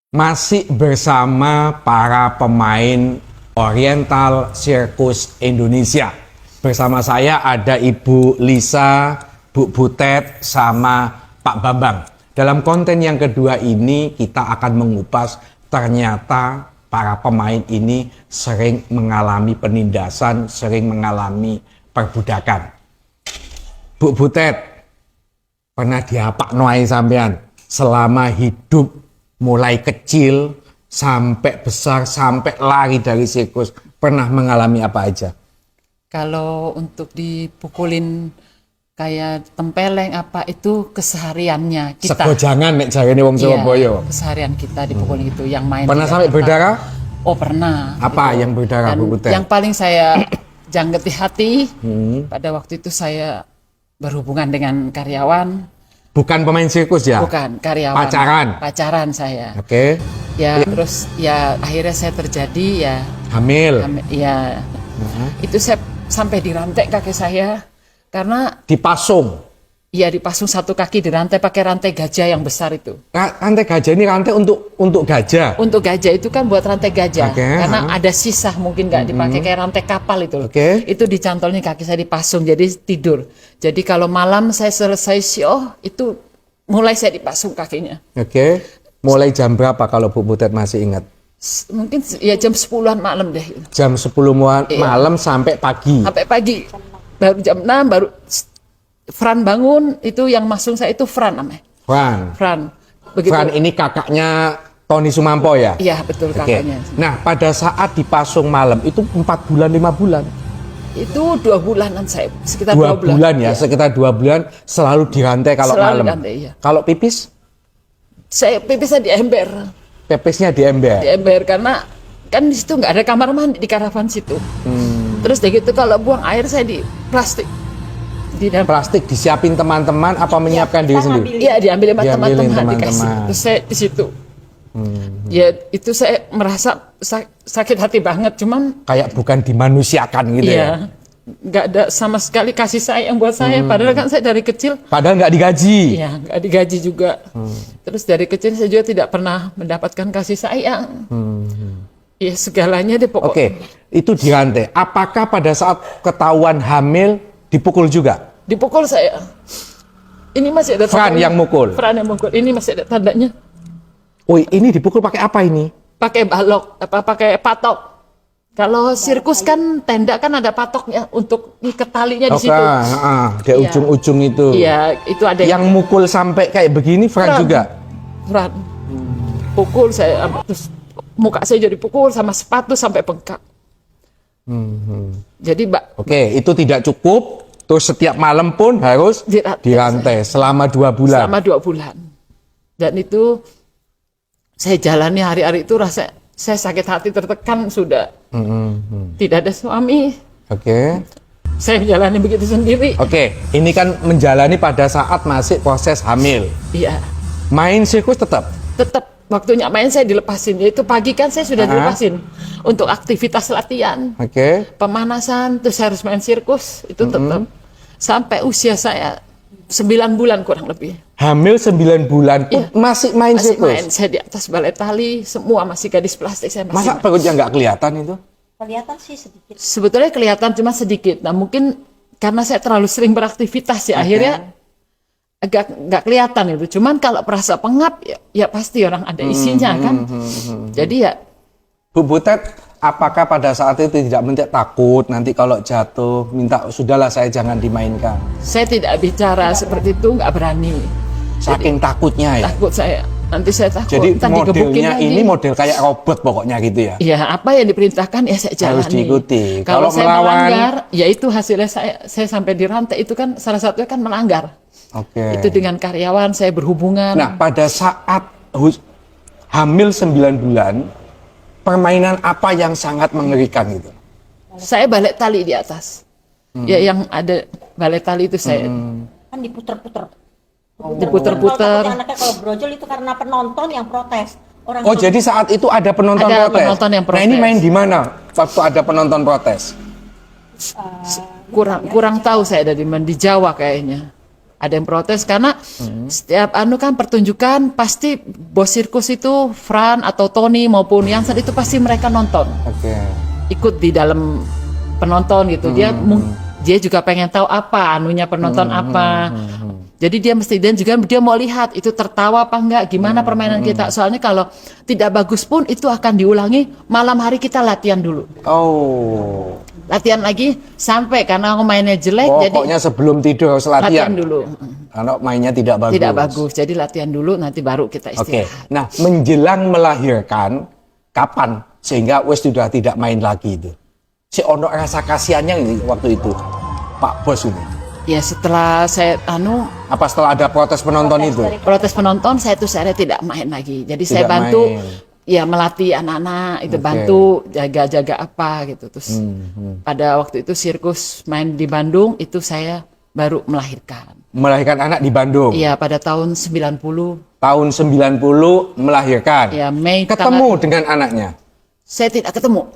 Masih bersama para pemain Oriental Circus Indonesia. Bersama saya ada Ibu Lisa, Bu Butet, sama Pak Bambang. Dalam konten yang kedua ini kita akan mengupas ternyata para pemain ini sering mengalami penindasan, sering mengalami perbudakan. Bu Butet, pernah diapak noai sampean selama hidup mulai kecil sampai besar sampai lari dari sirkus, pernah mengalami apa aja? Kalau untuk dipukulin kayak tempeleng apa itu kesehariannya kita. Segojangan nek jarene wong Surabaya. Iya, keseharian kita dipukulin itu yang main. Pernah sampai berdarah? Oh pernah. Apa gitu. yang berdarah, Dan Bu Butet? yang paling saya jangget di hati pada waktu itu saya berhubungan dengan karyawan. Bukan pemain sirkus ya? Bukan, karyawan. Pacaran saya. Oke. Ya, terus ya akhirnya saya terjadi ya Hamil. ya itu saya sampai dirantai kaki saya karena Dipasung. ya dipasung satu kaki dirantai pakai rantai gajah yang besar itu. Rantai gajah ini rantai untuk gajah. Untuk gajah itu kan buat rantai gajah. Oke, Karena ada sisa mungkin nggak dipakai kayak rantai kapal itu loh. Oke. Itu dicantolnya kaki saya dipasung jadi tidur. Jadi kalau malam saya selesai sioh itu mulai saya dipasung kakinya. Oke. Mulai jam berapa kalau Bu Butet masih ingat? Mungkin ya jam 10-an malam deh. Jam 10 malam sampai pagi. Sampai pagi. Baru jam 6 baru Fran bangun, itu yang masung saya itu Fran namanya. Fran. Begitu. Fran ini kakaknya Tony Sumampo ya? Iya betul Oke. kakaknya. Nah pada saat dipasung malam itu 4 bulan 5 bulan? Itu 2 bulanan saya, sekitar 2 2 bulan ya, Iya. sekitar 2 bulan selalu dirantai kalau Selalu malam. dirantai, iya. Kalau pipis? Saya pipisnya di ember. Pipisnya di ember. Di ember karena kan di situ nggak ada kamar mandi di karavan situ. Terus dari gitu kalau buang air saya di plastik. Di dalam Plastik disiapin teman-teman apa menyiapkan diri sendiri? Iya diambil sama Diambilin teman-teman dikasih. teman-teman. Terus saya di situ. Ya itu saya merasa sakit hati banget. Cuman Kayak bukan dimanusiakan gitu ya? iya nggak ada sama sekali kasih sayang buat saya. Padahal kan saya dari kecil Padahal nggak digaji. iya nggak digaji juga. Terus dari kecil saya juga tidak pernah mendapatkan kasih sayang. Ya segalanya deh pokoknya. Oke, itu dirantai. Apakah pada saat ketahuan hamil dipukul juga? Dipukul saya. Ini masih ada Fran tandanya. yang mukul? Fran yang mukul. Ini masih ada tandanya. Oh, ini dipukul pakai apa ini? Pakai balok, apa pakai patok. Kalau sirkus kan tenda kan ada patoknya untuk ikat talinya di Oke, situ. di Iya. ujung-ujung itu. Iya, itu ada Yang mukul sampai kayak begini Fran Fran. juga? Fran. Pukul saya terus muka saya jadi pukul sama sepatu sampai bengkak. Jadi, Mbak, Oke, itu tidak cukup. Terus setiap malam pun harus dirantai selama 2 bulan. selama 2 bulan. Dan itu saya jalani hari-hari itu rasa saya sakit hati tertekan sudah. Tidak ada suami. Oke. Saya menjalani begitu sendiri. Oke, ini kan menjalani pada saat masih proses hamil. Iya. Main sirkus tetap? Tetap waktunya main saya dilepasin. Yaitu pagi kan saya sudah dilepasin untuk aktivitas latihan, Oke. pemanasan, terus saya harus main sirkus itu tetap sampai usia saya 9 bulan kurang lebih. Hamil 9 bulan pun masih main Masih sirkus? main, saya di atas balai tali, semua masih gadis plastik saya masih. Masa perutnya nggak kelihatan itu? Kelihatan sih sedikit. Sebetulnya kelihatan cuma sedikit. Nah mungkin karena saya terlalu sering beraktivitas ya akhirnya agak nggak kelihatan itu. Cuman kalau perasa pengap ya pasti orang ada isinya kan. Jadi ya Bu Butet, apakah pada saat itu tidak takut nanti kalau jatuh minta sudahlah saya jangan dimainkan? saya tidak bicara seperti itu, nggak berani. Saking takutnya ya? Takut saya. Nanti saya takut. Jadi Ntar digebukin modelnya lagi. ini model kayak robot pokoknya gitu ya? Ya apa yang diperintahkan ya saya jalani. Harus diikuti. Kalau Kalau saya melawan- melanggar, ya itu hasilnya saya sampai dirantai itu kan salah satunya kan melanggar. Oke. Itu dengan karyawan saya berhubungan. Nah, pada saat hamil 9 bulan, permainan apa yang sangat mengerikan gitu? Saya balik tali di atas. Ya yang ada balik tali itu saya Kan diputer-puter. diputer-puter. Kalau anaknya kalau brojol itu karena penonton yang protes. Orang Oh, jadi saat itu ada penonton Ada protes? penonton yang Nah, ini protes. main di mana waktu ada penonton protes? Kurang tahu saya dari mana di Jawa kayaknya. Ada yang protes karena setiap kan pertunjukan pasti bos sirkus itu Fran atau Tony maupun Jansen itu pasti mereka nonton. Oke. Ikut di dalam penonton gitu. Dia juga pengen tahu apa anunya penonton apa. Jadi dia mesti, dan juga dia mau lihat itu tertawa apa enggak, gimana permainan kita. Soalnya kalau tidak bagus pun itu akan diulangi malam hari, kita latihan dulu. Oh. Latihan lagi sampai karena aku mainnya jelek, jadi Pokoknya sebelum tidur harus latihan. dulu. Kalau mainnya tidak bagus. Tidak bagus, jadi latihan dulu nanti baru kita Oke. istirahat. Nah, menjelang melahirkan kapan sehingga wes sudah tidak main lagi itu? Si ono rasa kasihannya ini waktu itu, Pak Bos ini. Ya setelah saya Apa setelah ada protes penonton itu? protes penonton, saya tidak main lagi. Jadi saya Tidak bantu main. ya melatih anak-anak itu, Oke. bantu jaga-jaga apa gitu. Terus pada waktu itu sirkus main di Bandung itu saya baru melahirkan. Melahirkan anak di Bandung. Iya pada tahun 90. Tahun 90 melahirkan. Ya Mei. Ketemu dengan anaknya. Saya tidak ketemu.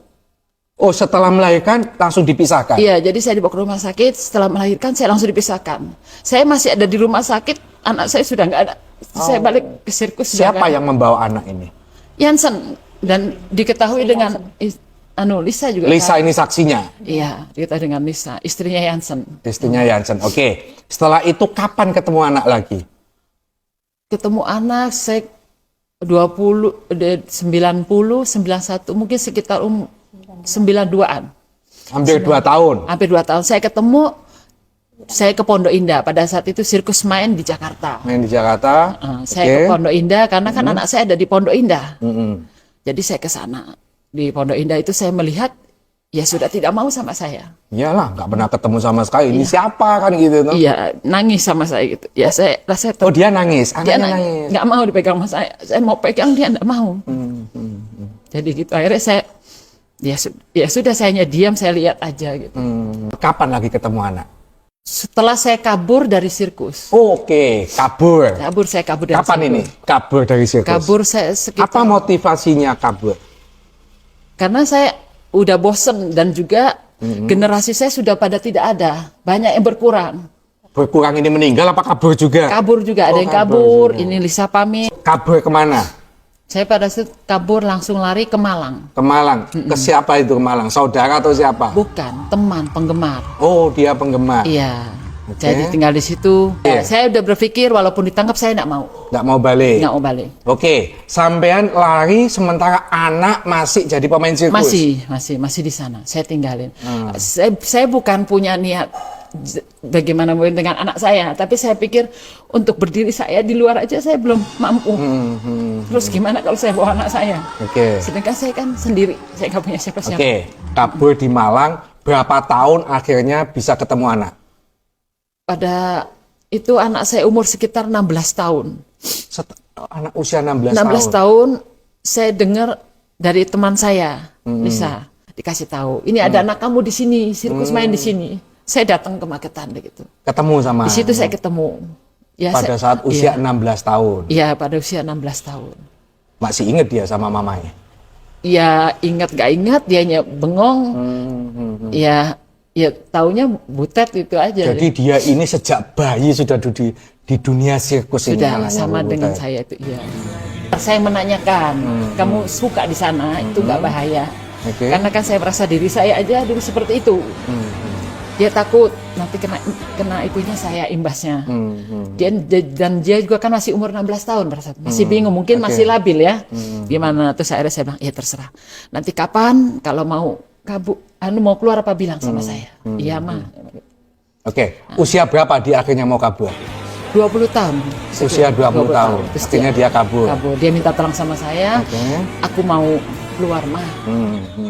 Oh, setelah melahirkan langsung dipisahkan. Iya, jadi saya dibawa ke rumah sakit. Setelah melahirkan, saya langsung dipisahkan. Saya masih ada di rumah sakit, anak saya sudah nggak ada. Saya balik ke sirkus. sudah Siapa nggak ada. yang membawa anak ini? Jansen, dan diketahui dengan Lisa juga. Lisa ini saksinya. Iya, diketahui dengan Lisa, istrinya Jansen. Istrinya Jansen. Oke. Setelah itu kapan ketemu anak lagi? Ketemu anak saya 90, 91, mungkin sekitar 92-an. Hampir 2 tahun. Hampir 2 tahun. Saya ketemu, saya ke Pondok Indah. Pada saat itu sirkus main di Jakarta. Main di Jakarta. Saya ke Pondok Indah karena kan anak saya ada di Pondok Indah. Mm-mm. Jadi saya ke sana. Di Pondok Indah itu saya melihat ya sudah tidak mau sama saya. Iyalah, nggak pernah ketemu sama sekali. Ini siapa kan gitu? Toh? Iya, nangis sama saya gitu. Ya saya rasa Oh, dia nangis. dia Anaknya nangis. nggak mau dipegang sama saya. Saya mau pegang, dia nggak mau. Jadi gitu akhirnya saya ya sudah, saya diam, saya lihat aja gitu. Kapan lagi ketemu anak? Setelah saya kabur dari sirkus. Oke, kabur. Saya kabur dari Kapan sirkus. ini? Kabur dari sirkus. Kabur saya sekitar, Apa motivasinya kabur? karena saya udah bosen dan juga generasi saya sudah pada tidak ada. Banyak yang berkurang. Berkurang ini meninggal apa kabur juga? Kabur juga, ada yang kabur kabur. Ini Lisa pamit. Kabur kemana? Saya pada saat kabur langsung lari ke Malang. Ke Malang. Ke siapa itu ke Malang? Saudara atau siapa? Bukan, teman, penggemar. Oh, dia penggemar. Iya. Oke. Jadi tinggal di situ. Iya. Saya udah berpikir walaupun ditangkap saya nggak mau. Nggak mau balik. Nggak mau balik. Oke, sampean lari sementara anak masih jadi pemain sirkus. Masih di sana. Saya tinggalin. Saya bukan punya niat bagaimana mungkin dengan anak saya, tapi saya pikir untuk berdiri saya di luar aja saya belum mampu. Terus gimana kalau saya bawa anak saya? Oke. Sedangkan saya kan sendiri, saya nggak punya siapa-siapa. Oke, kabur di Malang. Berapa tahun akhirnya bisa ketemu anak? Pada itu anak saya umur sekitar 16 tahun. Anak usia 16 16 tahun. tahun saya dengar dari teman saya, Lisa, dikasih tahu, ini ada anak kamu di sini, sirkus main di sini. Saya datang ke Magetan gitu. Ketemu sama. Di situ saya ketemu. Ya, pada saat usia 16 tahun. Iya, pada usia 16 tahun. Masih inget dia sama mamanya? Ya, ingat gak ingat, dianya bengong. Ya taunya butet itu aja. Jadi dia ini sejak bayi sudah di dunia sirkus ini. Sudah anaknya sama Bu dengan Butet. saya itu, iya. Saya menanyakan, kamu suka di sana, itu nggak bahaya. Oke. Karena kan saya merasa diri saya aja dulu seperti itu. Dia takut nanti kena itunya saya imbasnya. Dan dia juga kan masih umur 16 tahun, masih bingung, mungkin Oke. masih labil ya. Gimana? Terus akhirnya saya bilang, ya terserah. Nanti kapan kalau mau mau keluar apa bilang sama saya. Iya mah. Oke, usia berapa dia akhirnya mau kabur? 20 tahun. Usia 20 tahun. Terus Akhirnya dia kabur. Dia minta tolong sama saya. Oke. Aku mau keluar mah.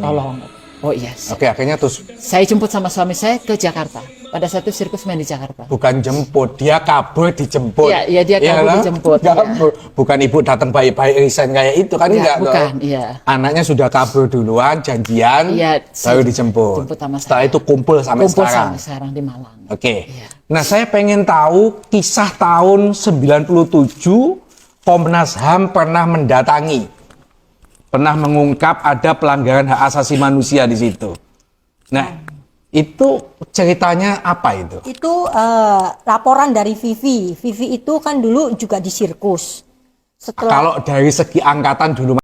Tolong. Oh iya. Oke, akhirnya terus Saya jemput sama suami saya ke Jakarta. Pada saat itu sirkus main di Jakarta. bukan jemput, dia kabur dijemput. Iya, dia kabur kan? dijemput, Kabur. Bukan ibu datang baik-baik resign kayak itu kan enggak bukan, toh? iya. Anaknya sudah kabur duluan, janjian, Iya, baru dijemput. jemput sama Setelah saya. itu kumpul sampai Kumpul sekarang. sampai sekarang di Malang. Oke. Iya. Nah, saya pengen tahu kisah tahun 97 Komnas HAM pernah mendatangi. Pernah mengungkap ada pelanggaran hak asasi manusia di situ. Nah, Itu ceritanya apa itu? Itu laporan dari Vivi. Vivi itu kan dulu juga di sirkus. Setelah Kalau dari segi angkatan dulu